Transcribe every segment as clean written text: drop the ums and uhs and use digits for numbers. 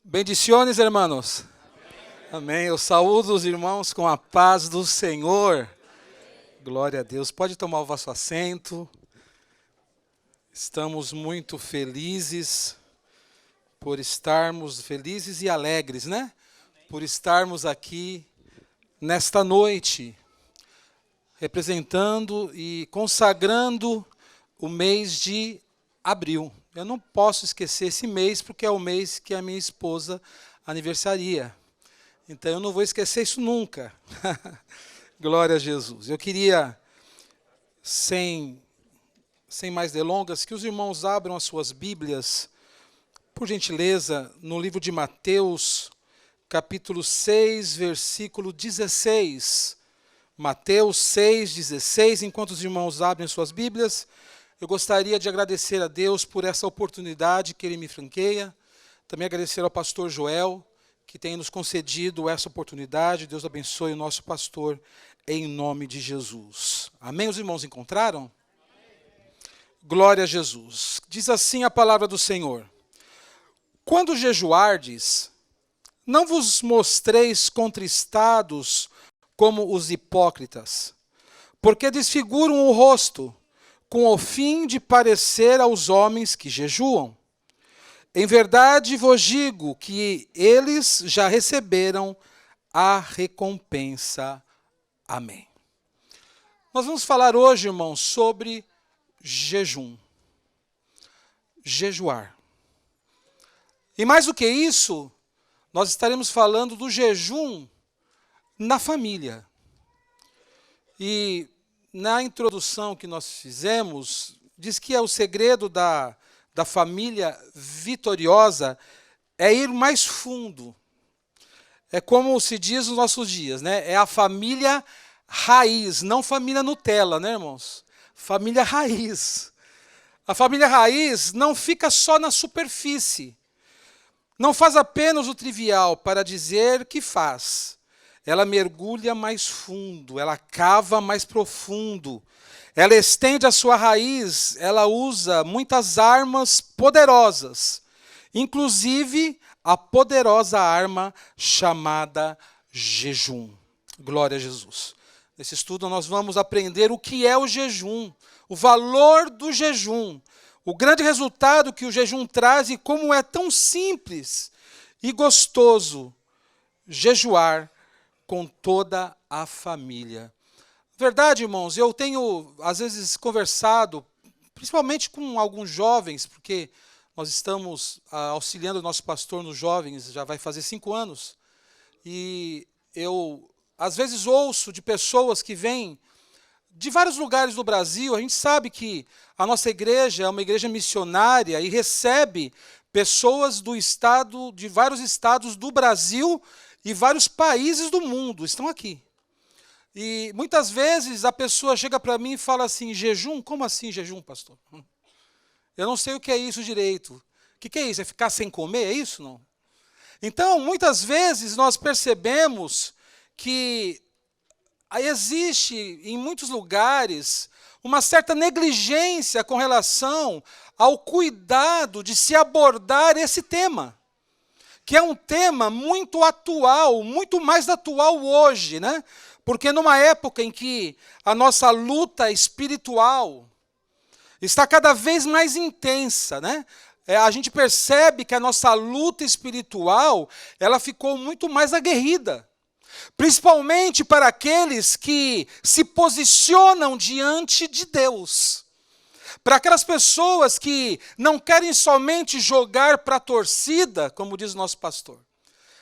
Bendiciones, hermanos. Amém. Eu saúdo os irmãos com a paz do Senhor. Glória a Deus. Pode tomar o vosso assento. Estamos muito felizes por estarmos felizes e alegres, né? Por estarmos aqui nesta noite, representando e consagrando o mês de abril. Eu não posso esquecer esse mês, porque é o mês que a minha esposa aniversaria. Então, eu não vou esquecer isso nunca. Glória a Jesus. Eu queria, sem mais delongas, que os irmãos abram as suas Bíblias, por gentileza, no livro de Mateus, capítulo 6, versículo 16. Mateus 6, 16. Enquanto os irmãos abrem suas Bíblias, eu gostaria de agradecer a Deus por essa oportunidade que Ele me franqueia. Também agradecer ao pastor Joel, que tem nos concedido essa oportunidade. Deus abençoe o nosso pastor, em nome de Jesus. Amém? Os irmãos encontraram? Glória a Jesus. Diz assim a palavra do Senhor: quando jejuardes, não vos mostreis contristados como os hipócritas, porque desfiguram o rosto, com o fim de parecer aos homens que jejuam. Em verdade vos digo que eles já receberam a recompensa. Amém. Nós vamos falar hoje, irmãos, sobre jejum. Jejuar. E mais do que isso, nós estaremos falando do jejum na família. E na introdução que nós fizemos, diz que o segredo da família vitoriosa é ir mais fundo. É como se diz nos nossos dias, né? É a família raiz, não família Nutella, né, irmãos? Família raiz. A família raiz não fica só na superfície. Não faz apenas o trivial para dizer que faz. Ela mergulha mais fundo, ela cava mais profundo, ela estende a sua raiz, ela usa muitas armas poderosas, inclusive a poderosa arma chamada jejum. Glória a Jesus. Nesse estudo nós vamos aprender o que é o jejum, o valor do jejum, o grande resultado que o jejum traz e como é tão simples e gostoso jejuar com toda a família. Verdade, irmãos, eu tenho, às vezes, conversado, principalmente com alguns jovens, porque nós estamos auxiliando o nosso pastor nos jovens, já vai fazer 5 anos, e eu, às vezes, ouço de pessoas que vêm de vários lugares do Brasil. A gente sabe que a nossa igreja é uma igreja missionária e recebe pessoas de vários estados do Brasil e vários países do mundo estão aqui. E muitas vezes a pessoa chega para mim e fala assim: jejum? Como assim jejum, pastor? Eu não sei o que é isso direito. O que é isso? É ficar sem comer? É isso? Não? Então, muitas vezes nós percebemos que existe em muitos lugares uma certa negligência com relação ao cuidado de se abordar esse tema, que é um tema muito atual, muito mais atual hoje, né? Porque numa época em que a nossa luta espiritual está cada vez mais intensa, né? A gente percebe que a nossa luta espiritual, ela ficou muito mais aguerrida, principalmente para aqueles que se posicionam diante de Deus. Para aquelas pessoas que não querem somente jogar para a torcida, como diz o nosso pastor.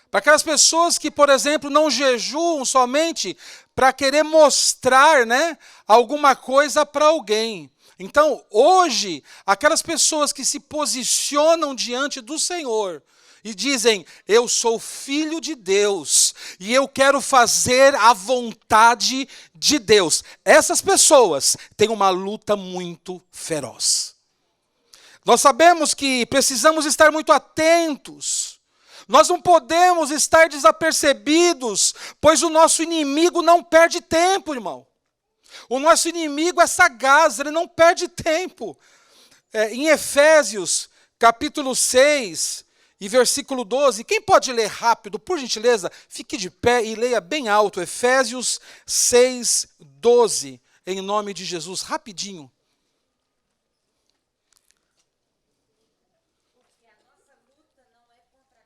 Para aquelas pessoas que, por exemplo, não jejuam somente para querer mostrar, né, alguma coisa para alguém. Então, hoje, aquelas pessoas que se posicionam diante do Senhor e dizem: eu sou filho de Deus e eu quero fazer a vontade de Deus. Essas pessoas têm uma luta muito feroz. Nós sabemos que precisamos estar muito atentos. Nós não podemos estar desapercebidos, pois o nosso inimigo não perde tempo, irmão. O nosso inimigo é sagaz, ele não perde tempo. Em Efésios, capítulo 6, e versículo 12. Quem pode ler rápido, por gentileza? Fique de pé e leia bem alto. Efésios 6, 12. Em nome de Jesus, rapidinho. Porque a nossa luta não é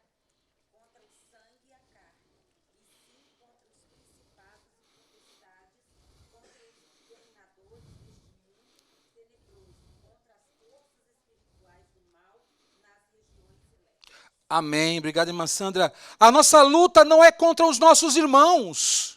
contra o sangue e a carne, e sim contra os principados e potestades, contra os governadores deste mundo tenebroso, contra as forças espirituais do mal nas regiões celestes. Amém. Obrigado, irmã Sandra. A nossa luta não é contra os nossos irmãos.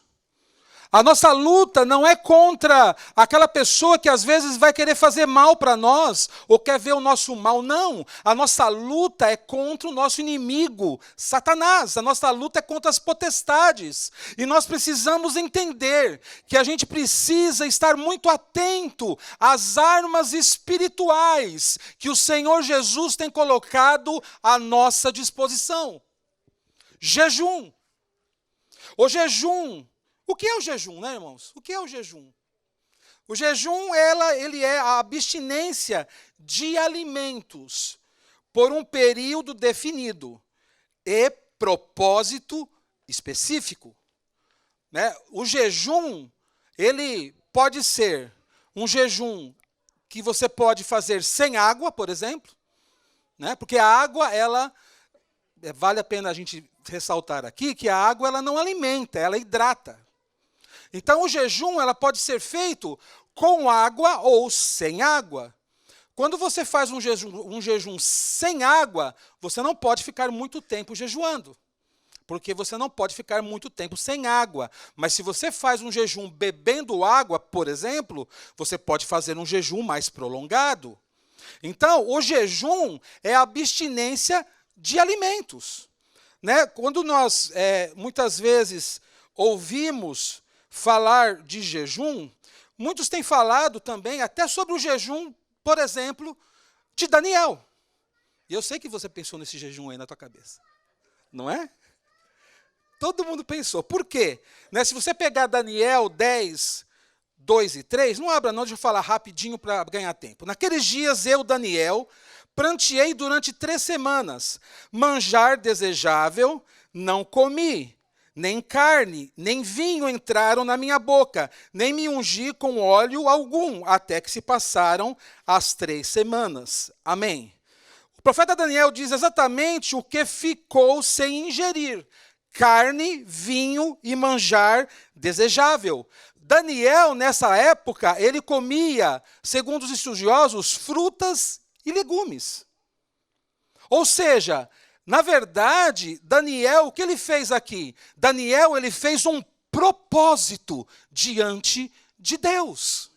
A nossa luta não é contra aquela pessoa que às vezes vai querer fazer mal para nós, ou quer ver o nosso mal. Não. A nossa luta é contra o nosso inimigo, Satanás. A nossa luta é contra as potestades. E nós precisamos entender que a gente precisa estar muito atento às armas espirituais que o Senhor Jesus tem colocado à nossa disposição. Jejum. O jejum. O que é o jejum, né, irmãos? O que é o jejum? O jejum, ele é a abstinência de alimentos por um período definido e propósito específico. Né? O jejum, ele pode ser um jejum que você pode fazer sem água, por exemplo, né? Porque a água, vale a pena a gente ressaltar aqui que a água ela não alimenta, ela hidrata. Então, o jejum ela pode ser feito com água ou sem água. Quando você faz um jejum sem água, você não pode ficar muito tempo jejuando, porque você não pode ficar muito tempo sem água. Mas se você faz um jejum bebendo água, por exemplo, você pode fazer um jejum mais prolongado. Então, o jejum é a abstinência de alimentos. Né? Quando nós, muitas vezes, ouvimos falar de jejum, muitos têm falado também até sobre o jejum, por exemplo, de Daniel. E eu sei que você pensou nesse jejum aí na tua cabeça. Não é? Todo mundo pensou. Por quê? Né, se você pegar Daniel 10, 2 e 3, não abra não, deixa eu falar rapidinho para ganhar tempo. Naqueles dias eu, Daniel, pranteei durante 3 semanas. Manjar desejável não comi. Nem carne, nem vinho entraram na minha boca, nem me ungi com óleo algum, até que se passaram as 3 semanas. Amém. O profeta Daniel diz exatamente o que ficou sem ingerir: carne, vinho e manjar desejável. Daniel, nessa época, ele comia, segundo os estudiosos, frutas e legumes. Ou seja, na verdade, Daniel, o que ele fez aqui? Daniel, ele fez um propósito diante de Deus.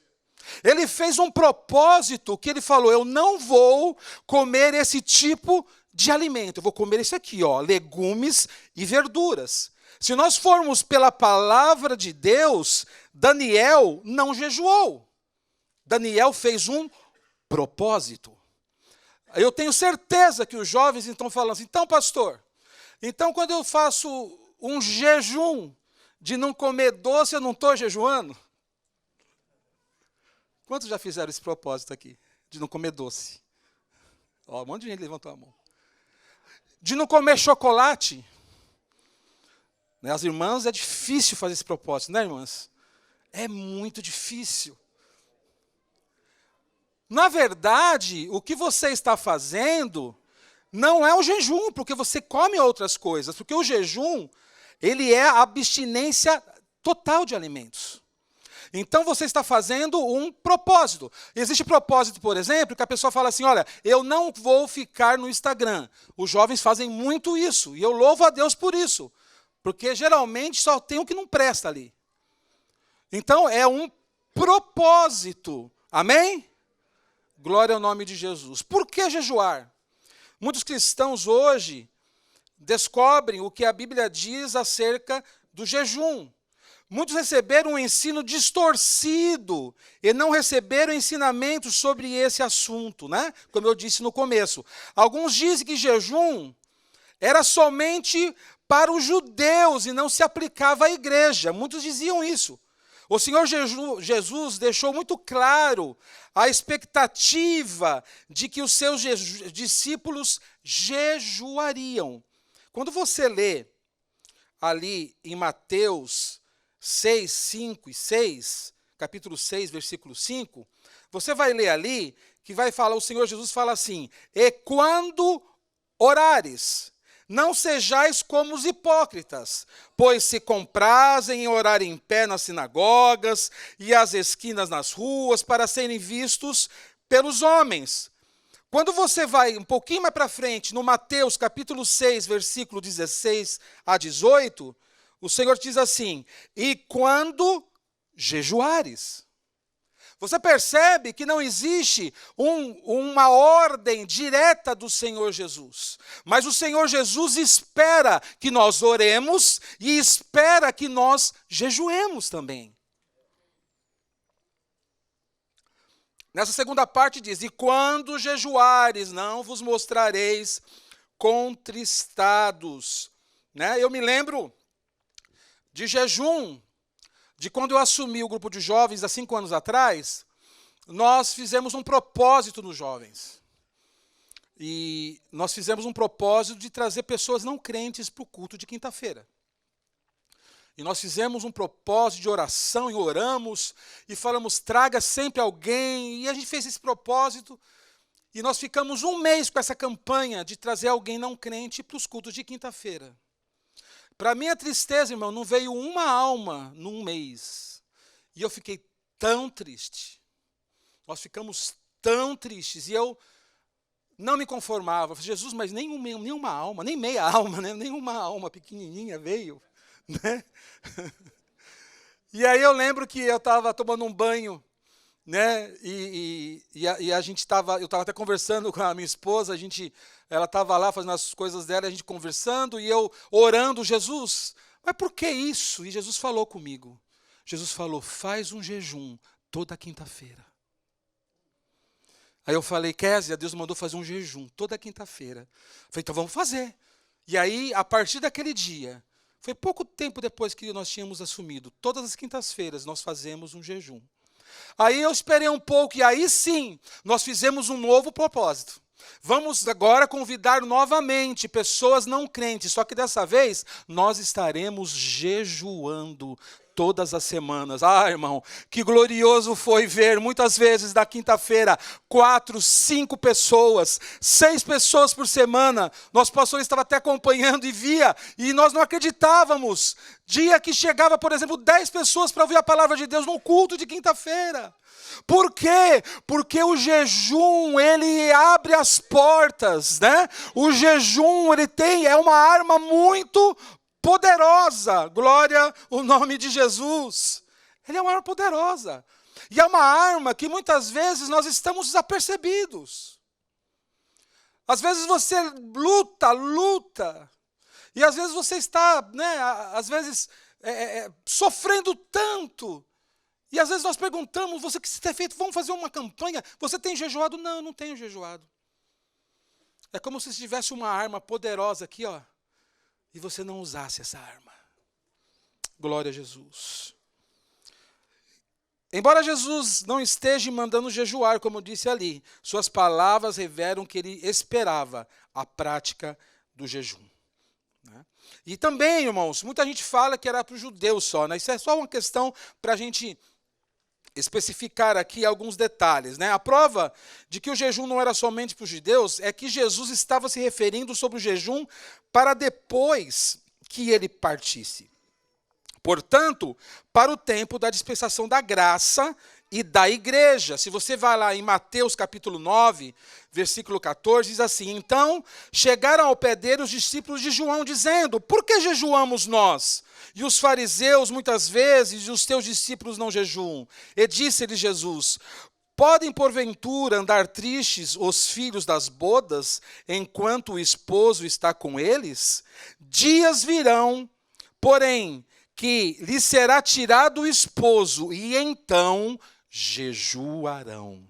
Ele fez um propósito que ele falou: eu não vou comer esse tipo de alimento, eu vou comer isso aqui, ó, legumes e verduras. Se nós formos pela palavra de Deus, Daniel não jejuou. Daniel fez um propósito. Eu tenho certeza que os jovens estão falando assim: então, pastor, então quando eu faço um jejum de não comer doce, eu não estou jejuando? Quantos já fizeram esse propósito aqui, de não comer doce? Ó, um monte de gente levantou a mão. De não comer chocolate? Né, as irmãs, é difícil fazer esse propósito, né, irmãs? É muito difícil. Na verdade, o que você está fazendo não é o jejum, porque você come outras coisas. Porque o jejum, ele é a abstinência total de alimentos. Então, você está fazendo um propósito. Existe propósito, por exemplo, que a pessoa fala assim: olha, eu não vou ficar no Instagram. Os jovens fazem muito isso, e eu louvo a Deus por isso. Porque, geralmente, só tem o que não presta ali. Então, é um propósito. Amém? Glória ao nome de Jesus. Por que jejuar? Muitos cristãos hoje descobrem o que a Bíblia diz acerca do jejum. Muitos receberam um ensino distorcido e não receberam ensinamentos sobre esse assunto, né? Como eu disse no começo. Alguns dizem que jejum era somente para os judeus e não se aplicava à igreja. Muitos diziam isso. O Senhor Jesus deixou muito claro a expectativa de que os seus discípulos jejuariam. Quando você lê ali em Mateus 6, 5 e 6, capítulo 6, versículo 5, você vai ler ali que vai falar, o Senhor Jesus fala assim: e quando orares, não sejais como os hipócritas, pois se comprazem em orar em pé nas sinagogas e às esquinas nas ruas, para serem vistos pelos homens. Quando você vai um pouquinho mais para frente, no Mateus capítulo 6, versículo 16 a 18, o Senhor diz assim: e quando jejuares. Você percebe que não existe uma ordem direta do Senhor Jesus. Mas o Senhor Jesus espera que nós oremos e espera que nós jejuemos também. Nessa segunda parte diz: e quando jejuares, não vos mostrareis contristados. Eu me lembro de jejum, de quando eu assumi o grupo de jovens há 5 anos atrás. Nós fizemos um propósito nos jovens. E nós fizemos um propósito de trazer pessoas não crentes para o culto de quinta-feira. E nós fizemos um propósito de oração, e oramos, e falamos, traga sempre alguém. E a gente fez esse propósito, e nós ficamos 1 mês com essa campanha de trazer alguém não crente para os cultos de quinta-feira. Para minha tristeza, irmão, não veio uma alma num mês. E eu fiquei tão triste. Nós ficamos tão tristes. E eu não me conformava. Jesus, mas nenhuma alma, nem meia alma, nenhuma alma pequenininha veio. E aí eu lembro que eu estava tomando um banho, e a gente eu estava até conversando com a minha esposa, ela estava lá fazendo as coisas dela, a gente conversando, e eu orando, Jesus, mas por que isso? E Jesus falou comigo. Jesus falou, faz um jejum toda quinta-feira. Aí eu falei, Kézia, Deus mandou fazer um jejum toda quinta-feira. Falei, então vamos fazer. E aí, a partir daquele dia, foi pouco tempo depois que nós tínhamos assumido, todas as quintas-feiras nós fazemos um jejum. Aí eu esperei um pouco e aí sim, nós fizemos um novo propósito. Vamos agora convidar novamente pessoas não crentes, só que dessa vez nós estaremos jejuando todas as semanas. Irmão, que glorioso foi ver muitas vezes da quinta-feira 4, 5 pessoas, 6 pessoas por semana. Nosso pastor estava até acompanhando e via, e nós não acreditávamos. Dia que chegava, por exemplo, 10 pessoas para ouvir a palavra de Deus no culto de quinta-feira. Por quê? Porque o jejum, ele abre as portas, O jejum, é uma arma muito poderosa, glória ao nome de Jesus. Ele é uma arma poderosa. E é uma arma que muitas vezes nós estamos desapercebidos. Às vezes você luta, e às vezes você está, sofrendo tanto. E às vezes nós perguntamos, você que se tem feito, vamos fazer uma campanha, você tem jejuado? Não, não tenho jejuado. É como se tivesse uma arma poderosa aqui, e você não usasse essa arma. Glória a Jesus. Embora Jesus não esteja mandando jejuar, como eu disse ali, suas palavras revelam que ele esperava a prática do jejum. E também, irmãos, muita gente fala que era para os judeus só. Isso é só uma questão para a gente especificar aqui alguns detalhes. A prova de que o jejum não era somente para os judeus é que Jesus estava se referindo sobre o jejum para depois que ele partisse. Portanto, para o tempo da dispensação da graça e da igreja. Se você vai lá em Mateus capítulo 9, versículo 14, diz assim: então chegaram ao pé dele os discípulos de João, dizendo, por que jejuamos nós? E os fariseus muitas vezes, e os teus discípulos não jejuam. E disse-lhe Jesus, podem porventura andar tristes os filhos das bodas, enquanto o esposo está com eles? Dias virão, porém, que lhe será tirado o esposo, e então jejuarão.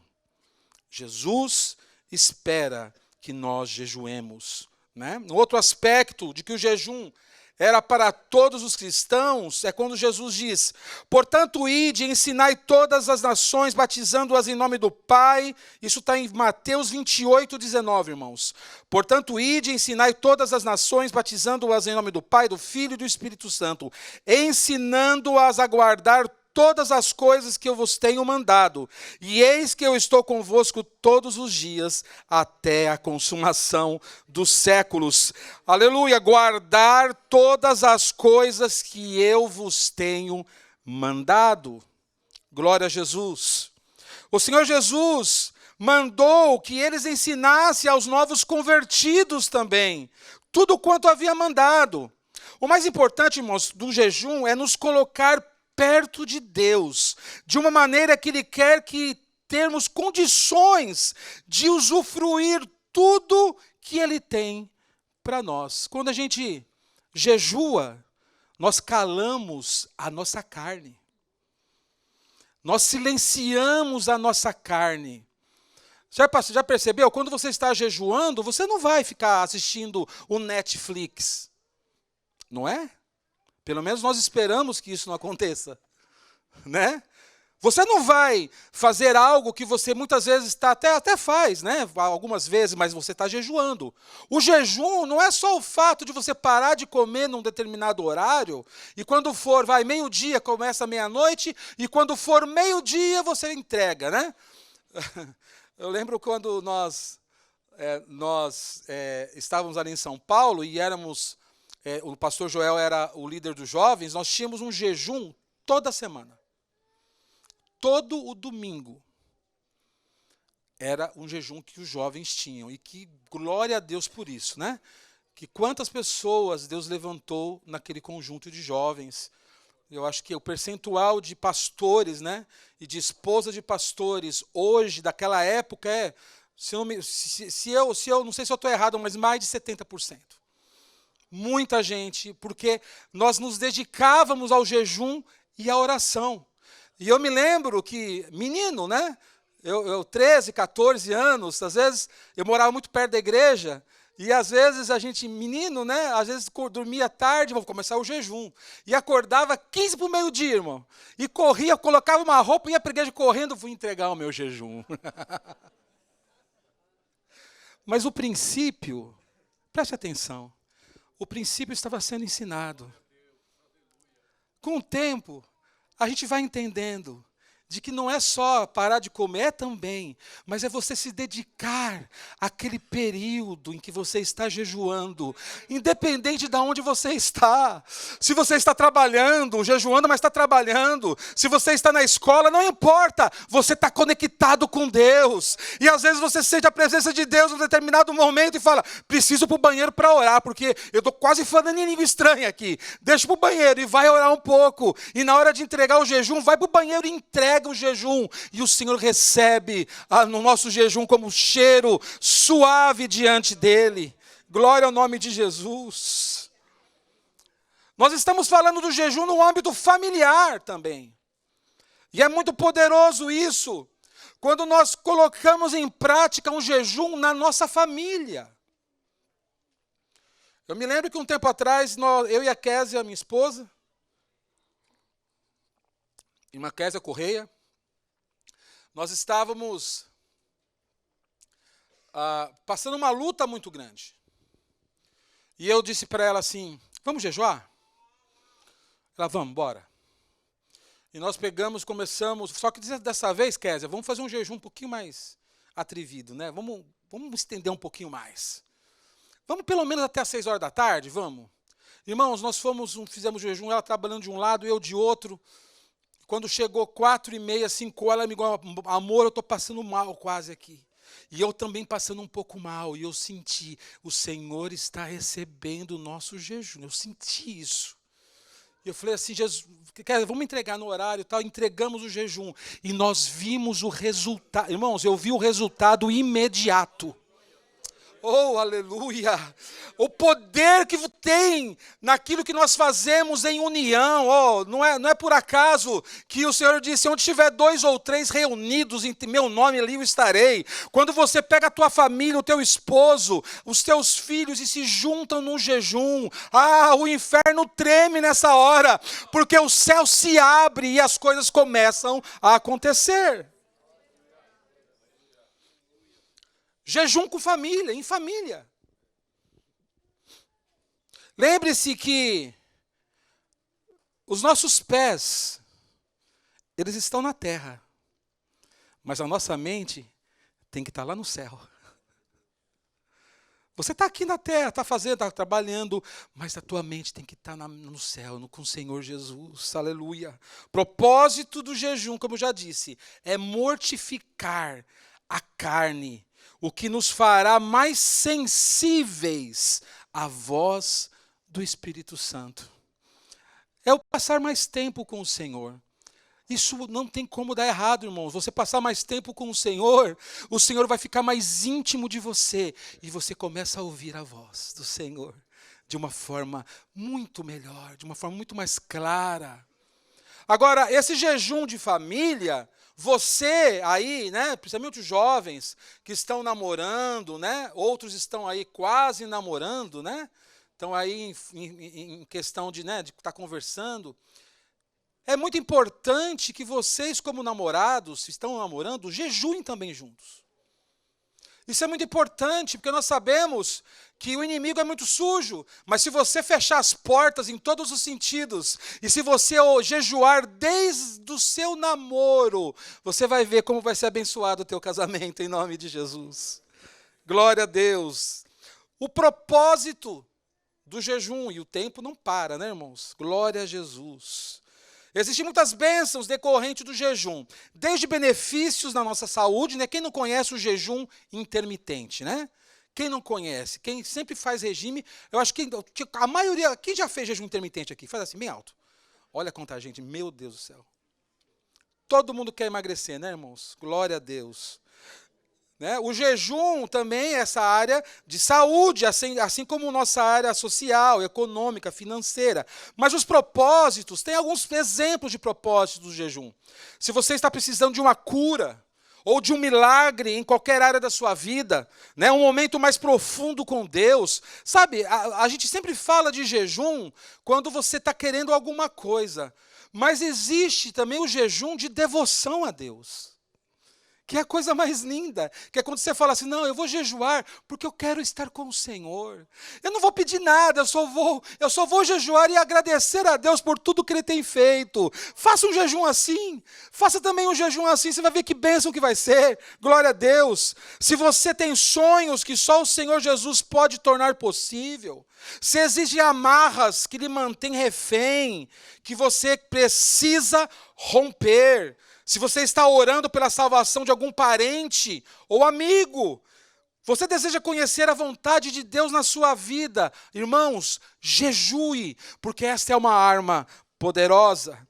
Jesus espera que nós jejuemos. Outro aspecto de que o jejum era para todos os cristãos, é quando Jesus diz: portanto, ide e ensinai todas as nações, batizando-as em nome do Pai. Isso está em Mateus 28, 19, irmãos. Portanto, ide e ensinai todas as nações, batizando-as em nome do Pai, do Filho e do Espírito Santo, ensinando-as a guardar todas as coisas que eu vos tenho mandado. E eis que eu estou convosco todos os dias, até a consumação dos séculos. Aleluia! Guardar todas as coisas que eu vos tenho mandado. Glória a Jesus. O Senhor Jesus mandou que eles ensinassem aos novos convertidos também tudo quanto havia mandado. O mais importante, irmãos, do jejum é nos colocar perto de Deus, de uma maneira que Ele quer que termos condições de usufruir tudo que Ele tem para nós. Quando a gente jejua, nós calamos a nossa carne. Nós silenciamos a nossa carne. Já percebeu? Quando você está jejuando, você não vai ficar assistindo o Netflix. Não é? Pelo menos nós esperamos que isso não aconteça, né? Você não vai fazer algo que você muitas vezes até faz, né? Algumas vezes, mas você está jejuando. O jejum não é só o fato de você parar de comer num determinado horário, e quando for, meio-dia, começa meia-noite, e quando for meio-dia, você entrega, né? Eu lembro quando nós estávamos ali em São Paulo e o pastor Joel era o líder dos jovens, nós tínhamos um jejum toda semana. Todo o domingo. Era um jejum que os jovens tinham. E que glória a Deus por isso, né? Que quantas pessoas Deus levantou naquele conjunto de jovens. Eu acho que o percentual de pastores, né? E de esposa de pastores, hoje, daquela época, não sei se eu estou errado, mas mais de 70%. Muita gente, porque nós nos dedicávamos ao jejum e à oração. E eu me lembro que, menino, né? Eu 13, 14 anos, às vezes eu morava muito perto da igreja, e às vezes a gente, menino, né? Às vezes dormia tarde, vou começar o jejum. E acordava 15 para o meio-dia, irmão. E corria, colocava uma roupa e ia para a igreja correndo, fui entregar o meu jejum. Mas o princípio, preste atenção. O princípio estava sendo ensinado. Com o tempo, a gente vai entendendo de que não é só parar de comer também, mas é você se dedicar àquele período em que você está jejuando, independente de onde você está. Se você está trabalhando, jejuando, mas está trabalhando. Se você está na escola, não importa, você está conectado com Deus. E às vezes você sente a presença de Deus em um determinado momento e fala: preciso ir para o banheiro para orar, porque eu estou quase falando em língua estranha aqui. Deixa para o banheiro e vai orar um pouco. E na hora de entregar o jejum, vai para o banheiro e entrega o jejum, e o Senhor recebe no nosso jejum como um cheiro suave diante dele. Glória ao nome de Jesus. Nós estamos falando do jejum no âmbito familiar também. E é muito poderoso isso, quando nós colocamos em prática um jejum na nossa família. Eu me lembro que um tempo atrás, eu e a Késia, minha esposa, irmã Késia Correia, nós estávamos passando uma luta muito grande. E eu disse para ela assim: vamos jejuar? Ela: vamos, bora. E nós começamos, só que dessa vez, Késia, vamos fazer um jejum um pouquinho mais atrevido, né? Vamos estender um pouquinho mais. Vamos pelo menos até às 6 horas da tarde, vamos? Irmãos, nós fizemos jejum, ela trabalhando de um lado, eu de outro. Quando chegou 4h30, 5 horas, ela me falou: amor, eu estou passando mal quase aqui. E eu também passando um pouco mal. E eu senti, o Senhor está recebendo o nosso jejum. Eu senti isso. E eu falei assim: Jesus, vamos entregar no horário e tal. Entregamos o jejum. E nós vimos o resultado. Irmãos, eu vi o resultado imediato. Oh, aleluia! O poder que tem naquilo que nós fazemos em união. Oh, não é por acaso que o Senhor disse, onde tiver 2 ou 3 reunidos em meu nome, ali eu estarei. Quando você pega a tua família, o teu esposo, os teus filhos e se juntam num jejum, o inferno treme nessa hora, porque o céu se abre e as coisas começam a acontecer. Jejum com família, em família. Lembre-se que os nossos pés, eles estão na terra, mas a nossa mente tem que estar lá no céu. Você está aqui na terra, está fazendo, está trabalhando, mas a tua mente tem que estar no céu, com o Senhor Jesus, aleluia. Propósito do jejum, como eu já disse, é mortificar a carne, o que nos fará mais sensíveis à voz do Espírito Santo. É o passar mais tempo com o Senhor. Isso não tem como dar errado, irmãos. Você passar mais tempo com o Senhor vai ficar mais íntimo de você. E você começa a ouvir a voz do Senhor de uma forma muito melhor, de uma forma muito mais clara. Agora, esse jejum de família, você aí, né, principalmente os jovens que estão namorando, né, outros estão aí quase namorando, né, estão aí em questão de estar conversando. É muito importante que vocês, como namorados, se estão namorando, jejuem também juntos. Isso é muito importante, porque nós sabemos que o inimigo é muito sujo, mas se você fechar as portas em todos os sentidos, e se você jejuar desde o seu namoro, você vai ver como vai ser abençoado o teu casamento, em nome de Jesus. Glória a Deus. O propósito do jejum, e o tempo não para, né, irmãos? Glória a Jesus. Existem muitas bênçãos decorrentes do jejum, desde benefícios na nossa saúde, né? Quem não conhece o jejum intermitente, né? Quem não conhece, quem sempre faz regime, eu acho que a maioria, quem já fez jejum intermitente aqui? Faz assim, bem alto. Olha quanta gente, meu Deus do céu. Todo mundo quer emagrecer, né, irmãos? Glória a Deus. Né? O jejum também é essa área de saúde, assim como nossa área social, econômica, financeira. Mas os propósitos, tem alguns exemplos de propósitos do jejum. Se você está precisando de uma cura, ou de um milagre em qualquer área da sua vida, né? Um momento mais profundo com Deus. Sabe, a gente sempre fala de jejum quando você está querendo alguma coisa. Mas existe também o jejum de devoção a Deus. Que é a coisa mais linda, que é quando você fala assim, não, eu vou jejuar porque eu quero estar com o Senhor. Eu não vou pedir nada, eu só vou jejuar e agradecer a Deus por tudo que Ele tem feito. Faça um jejum assim, faça também um jejum assim, você vai ver que bênção que vai ser. Glória a Deus. Se você tem sonhos que só o Senhor Jesus pode tornar possível, se existem amarras que lhe mantêm refém, que você precisa romper, se você está orando pela salvação de algum parente ou amigo, você deseja conhecer a vontade de Deus na sua vida, irmãos, jejue, porque esta é uma arma poderosa.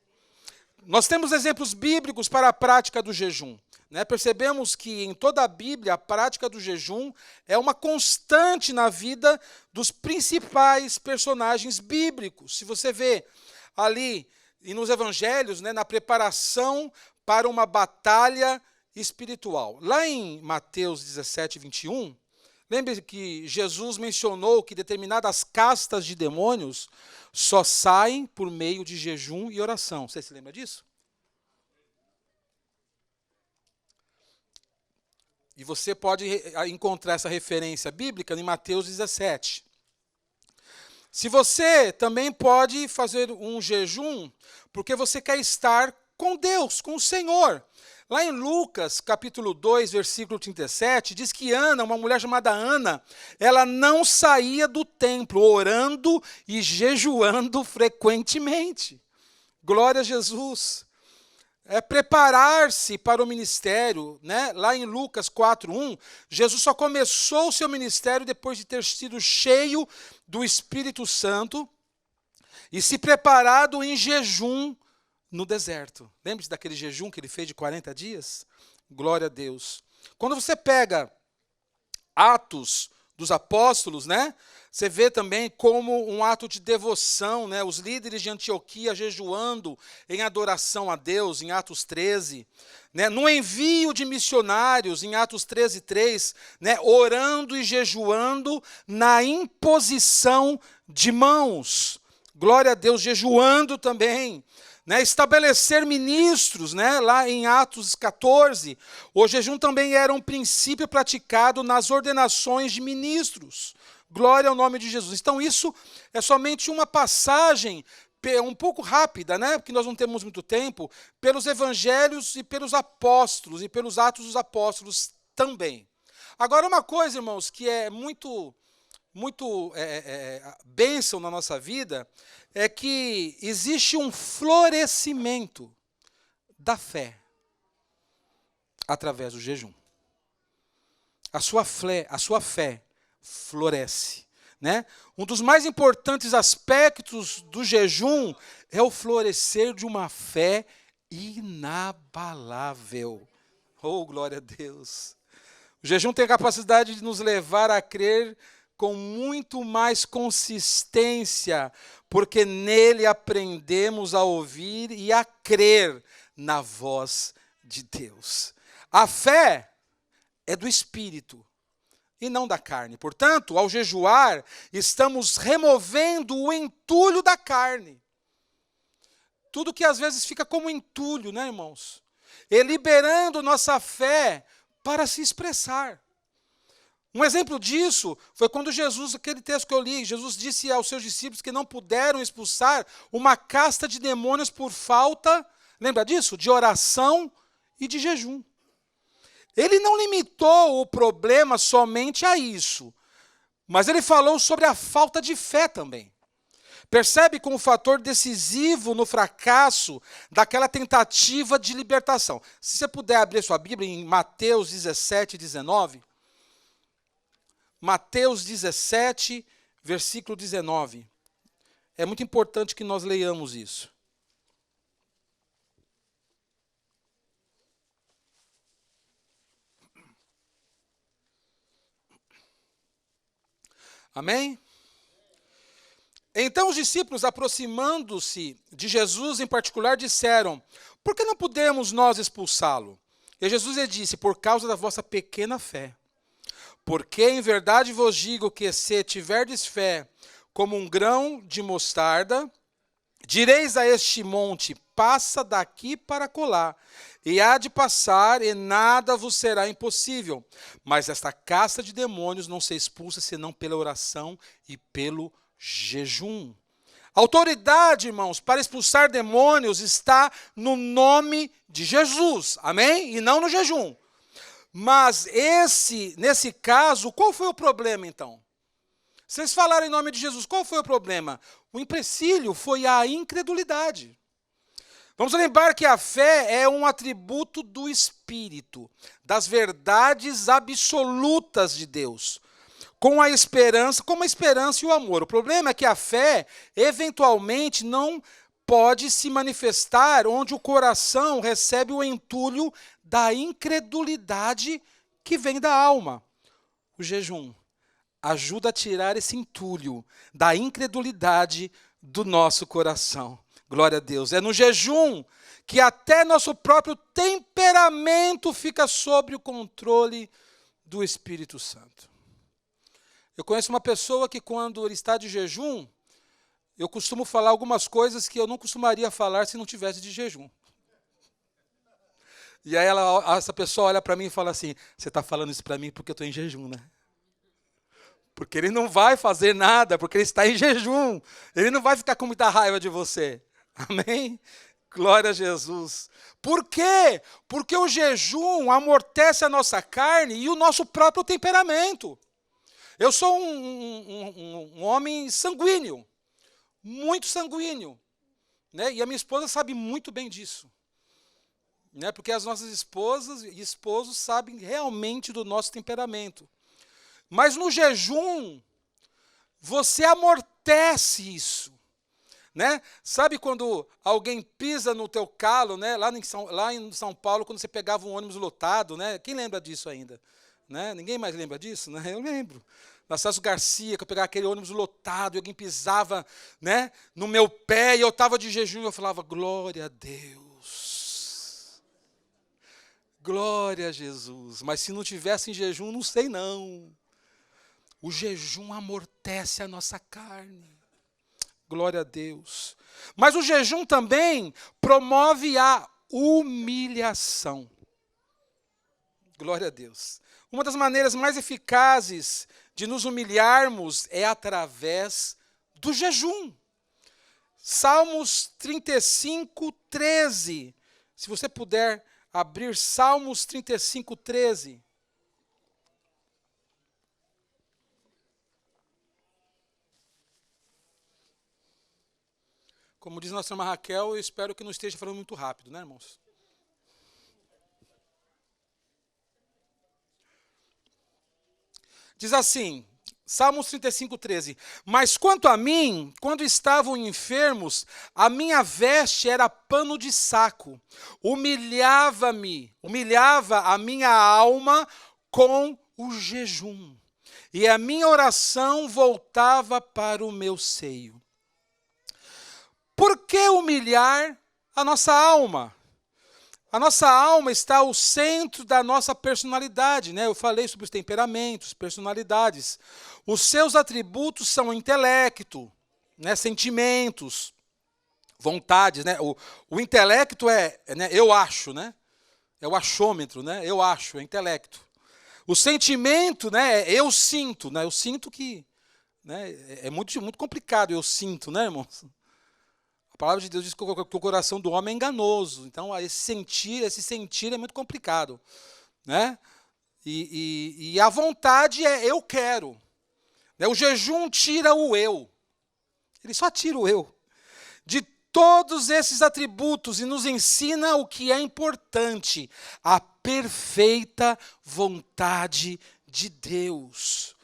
Nós temos exemplos bíblicos para a prática do jejum. Né? Percebemos que em toda a Bíblia a prática do jejum é uma constante na vida dos principais personagens bíblicos. Se você vê ali e nos evangelhos, né, na preparação para uma batalha espiritual. Lá em Mateus 17, 21, lembre que Jesus mencionou que determinadas castas de demônios só saem por meio de jejum e oração. Você se lembra disso? E você pode encontrar essa referência bíblica em Mateus 17. Se você também pode fazer um jejum, porque você quer estar com Deus, com o Senhor. Lá em Lucas, capítulo 2, versículo 37, diz que Ana, uma mulher chamada Ana, ela não saía do templo, orando e jejuando frequentemente. Glória a Jesus. É preparar-se para o ministério, né? Lá em Lucas 4:1, Jesus só começou o seu ministério depois de ter sido cheio do Espírito Santo e se preparado em jejum no deserto. Lembre-se daquele jejum que ele fez de 40 dias? Glória a Deus. Quando você pega Atos dos apóstolos, né? Você vê também como um ato de devoção, né? Os líderes de Antioquia jejuando em adoração a Deus, em Atos 13. Né? No envio de missionários, em Atos 13:3, né? Orando e jejuando na imposição de mãos. Glória a Deus, jejuando também. Né? Estabelecer ministros, né? Lá em Atos 14. O jejum também era um princípio praticado nas ordenações de ministros. Glória ao nome de Jesus. Então isso é somente uma passagem um pouco rápida, né? Porque nós não temos muito tempo, pelos evangelhos e pelos apóstolos, e pelos atos dos apóstolos também. Agora, uma coisa, irmãos, que é muito bênção na nossa vida, é que existe um florescimento da fé através do jejum. A sua fé floresce. Né? Um dos mais importantes aspectos do jejum é o florescer de uma fé inabalável. Oh, glória a Deus! O jejum tem a capacidade de nos levar a crer com muito mais consistência, porque nele aprendemos a ouvir e a crer na voz de Deus. A fé é do Espírito e não da carne. Portanto, ao jejuar, estamos removendo o entulho da carne. Tudo que às vezes fica como entulho, né, irmãos? E liberando nossa fé para se expressar. Um exemplo disso foi quando Jesus, aquele texto que eu li, Jesus disse aos seus discípulos que não puderam expulsar uma casta de demônios por falta, lembra disso? De oração e de jejum. Ele não limitou o problema somente a isso, mas ele falou sobre a falta de fé também. Percebe como um fator decisivo no fracasso daquela tentativa de libertação. Se você puder abrir sua Bíblia em Mateus 17, 19. Mateus 17, versículo 19. É muito importante que nós leiamos isso. Amém? Então os discípulos, aproximando-se de Jesus em particular, disseram: por que não podemos nós expulsá-lo? E Jesus lhe disse: por causa da vossa pequena fé. Porque em verdade vos digo que se tiverdes fé como um grão de mostarda, direis a este monte: passa daqui para acolá, e há de passar, e nada vos será impossível. Mas esta casta de demônios não se expulsa senão pela oração e pelo jejum. A autoridade, irmãos, para expulsar demônios está no nome de Jesus, amém? E não no jejum. Mas nesse caso, qual foi o problema então? Vocês falaram em nome de Jesus, qual foi o problema? O empecilho foi a incredulidade. Vamos lembrar que a fé é um atributo do Espírito, das verdades absolutas de Deus, como a esperança e o amor. O problema é que a fé, eventualmente, não pode se manifestar onde o coração recebe o entulho da incredulidade que vem da alma. O jejum ajuda a tirar esse entulho da incredulidade do nosso coração. Glória a Deus. É no jejum que até nosso próprio temperamento fica sob o controle do Espírito Santo. Eu conheço uma pessoa que quando ele está de jejum, eu costumo falar algumas coisas que eu não costumaria falar se não tivesse de jejum. E aí essa pessoa olha para mim e fala assim: você está falando isso para mim porque eu estou em jejum, né? Porque ele não vai fazer nada, porque ele está em jejum. Ele não vai ficar com muita raiva de você. Amém? Glória a Jesus. Por quê? Porque o jejum amortece a nossa carne e o nosso próprio temperamento. Eu sou um homem sanguíneo, muito sanguíneo, né? E a minha esposa sabe muito bem disso. Né? Porque as nossas esposas e esposos sabem realmente do nosso temperamento. Mas no jejum, você amortece isso. Né? Sabe quando alguém pisa no teu calo, né? Lá em São Paulo, quando você pegava um ônibus lotado, né? Quem lembra disso ainda? Né? Ninguém mais lembra disso? Né? Eu lembro. na Celso Garcia, que eu pegava aquele ônibus lotado, e alguém pisava, né, no meu pé, e eu estava de jejum, e eu falava, glória a Deus. Glória a Jesus. Mas se não tivesse em jejum, não sei não. O jejum amortece a nossa carne. Glória a Deus. Mas o jejum também promove a humilhação. Glória a Deus. Uma das maneiras mais eficazes de nos humilharmos é através do jejum. Salmos 35, 13. Se você puder abrir Salmos 35, 13. Como diz nossa irmã Raquel, eu espero que não esteja falando muito rápido, né, irmãos? Diz assim, Salmos 35, 13. Mas quanto a mim, quando estavam enfermos, a minha veste era pano de saco. Humilhava a minha alma com o jejum. E a minha oração voltava para o meu seio. Por que humilhar a nossa alma? A nossa alma está ao centro da nossa personalidade, né? Eu falei sobre os temperamentos, personalidades. Os seus atributos são intelecto, né? Sentimentos, vontades, né? O intelecto né? Eu acho, né? É o achômetro, né? Eu acho, é intelecto. O sentimento, né? É eu sinto, né? Eu sinto que, né? É muito, muito complicado, eu sinto, né, irmãos? A palavra de Deus diz que o coração do homem é enganoso. Então, esse sentir é muito complicado, né? E a vontade é eu quero. Né? O jejum tira o eu. Ele só tira o eu. De todos esses atributos e nos ensina o que é importante, a perfeita vontade de Deus.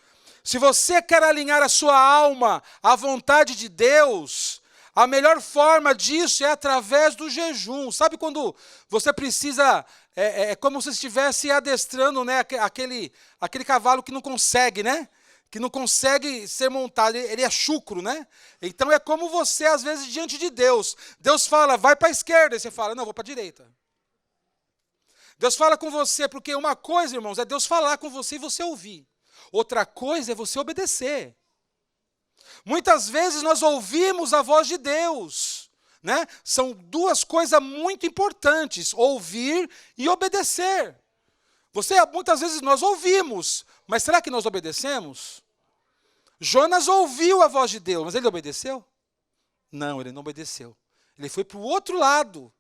Se você quer alinhar a sua alma à vontade de Deus, a melhor forma disso é através do jejum. Sabe quando você precisa, é como se estivesse adestrando, né, aquele cavalo que não consegue, né? Que não consegue ser montado, ele é chucro, né? Então é como você, às vezes, diante de Deus. Deus fala, vai para a esquerda, e você fala, não, vou para a direita. Deus fala com você, porque uma coisa, irmãos, é Deus falar com você e você ouvir. Outra coisa é você obedecer. Muitas vezes nós ouvimos a voz de Deus, né? São duas coisas muito importantes, ouvir e obedecer. Muitas vezes nós ouvimos, mas será que nós obedecemos? Jonas ouviu a voz de Deus, mas ele obedeceu? Não, ele não obedeceu. Ele foi para o outro lado.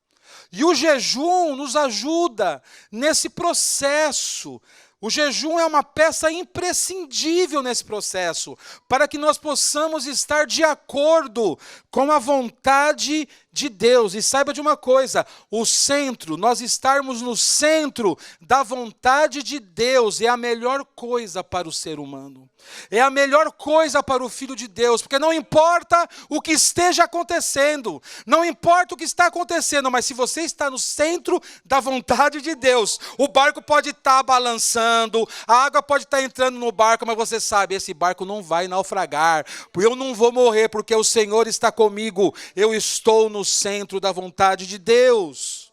E o jejum nos ajuda nesse processo. O jejum é uma peça imprescindível nesse processo, para que nós possamos estar de acordo com a vontade de Deus. E saiba de uma coisa, nós estarmos no centro da vontade de Deus é a melhor coisa para o ser humano. É a melhor coisa para o Filho de Deus, porque não importa o que esteja acontecendo, não importa o que está acontecendo, mas se você está no centro da vontade de Deus, o barco pode estar balançando, a água pode estar entrando no barco, mas você sabe, esse barco não vai naufragar, eu não vou morrer, porque o Senhor está comigo, eu estou no centro da vontade de Deus.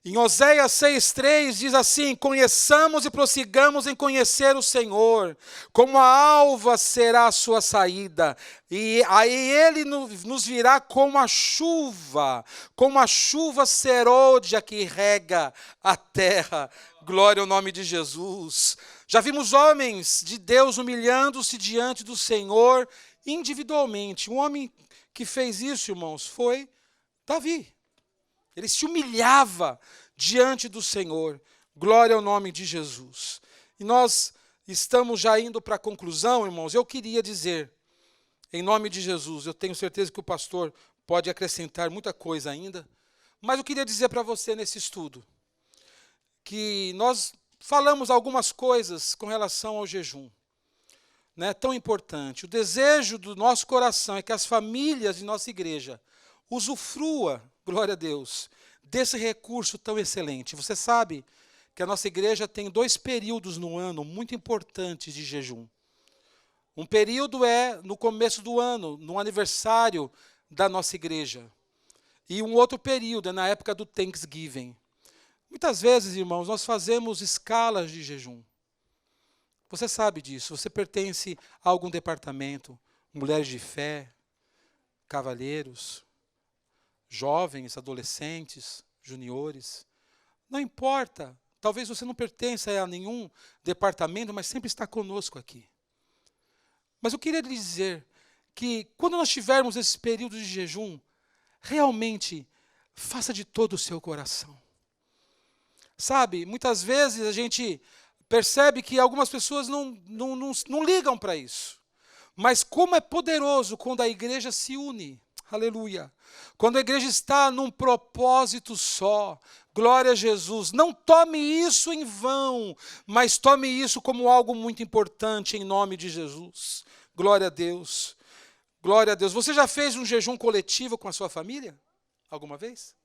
Em Oséias 6,3 diz assim, conheçamos e prossigamos em conhecer o Senhor, como a alva será a sua saída, e aí ele nos virá como a chuva serôdia que rega a terra. Glória ao nome de Jesus. Já vimos homens de Deus humilhando-se diante do Senhor individualmente. Um homem que fez isso, irmãos, foi Davi. Ele se humilhava diante do Senhor. Glória ao nome de Jesus. E nós estamos já indo para a conclusão, irmãos. Eu queria dizer, em nome de Jesus, eu tenho certeza que o pastor pode acrescentar muita coisa ainda, mas eu queria dizer para você nesse estudo, que nós falamos algumas coisas com relação ao jejum, né, tão importante. O desejo do nosso coração é que as famílias de nossa igreja usufrua, glória a Deus, desse recurso tão excelente. Você sabe que a nossa igreja tem 2 períodos no ano muito importantes de jejum. Um período é no começo do ano, no aniversário da nossa igreja. E um outro período é na época do Thanksgiving. Muitas vezes, irmãos, nós fazemos escalas de jejum. Você sabe disso, você pertence a algum departamento, mulheres de fé, cavalheiros, jovens, adolescentes, juniores. Não importa, talvez você não pertença a nenhum departamento, mas sempre está conosco aqui. Mas eu queria lhe dizer que quando nós tivermos esse período de jejum, realmente faça de todo o seu coração. Sabe, muitas vezes a gente percebe que algumas pessoas não ligam para isso. Mas como é poderoso quando a igreja se une. Aleluia. Quando a igreja está num propósito só. Glória a Jesus. Não tome isso em vão, mas tome isso como algo muito importante em nome de Jesus. Glória a Deus. Glória a Deus. Você já fez um jejum coletivo com a sua família? Alguma vez?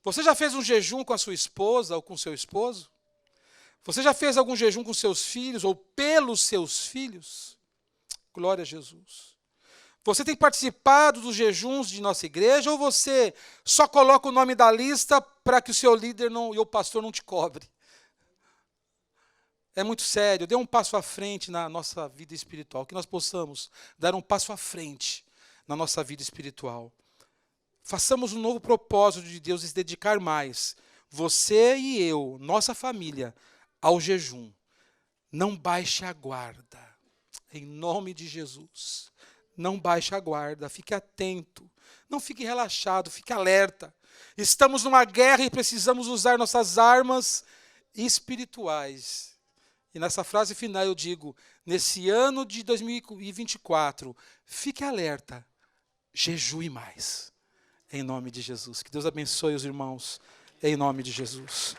Você já fez um jejum com a sua esposa ou com o seu esposo? Você já fez algum jejum com seus filhos ou pelos seus filhos? Glória a Jesus. Você tem participado dos jejuns de nossa igreja ou você só coloca o nome da lista para que o seu líder e o pastor não te cobre? É muito sério. Dê um passo à frente na nossa vida espiritual. Que nós possamos dar um passo à frente na nossa vida espiritual. Façamos um novo propósito de Deus de se dedicar mais, você e eu, nossa família, ao jejum. Não baixe a guarda, em nome de Jesus. Não baixe a guarda, fique atento, não fique relaxado, fique alerta. Estamos numa guerra e precisamos usar nossas armas espirituais. E nessa frase final eu digo, nesse ano de 2024, fique alerta, jejue mais. Em nome de Jesus. Que Deus abençoe os irmãos, em nome de Jesus.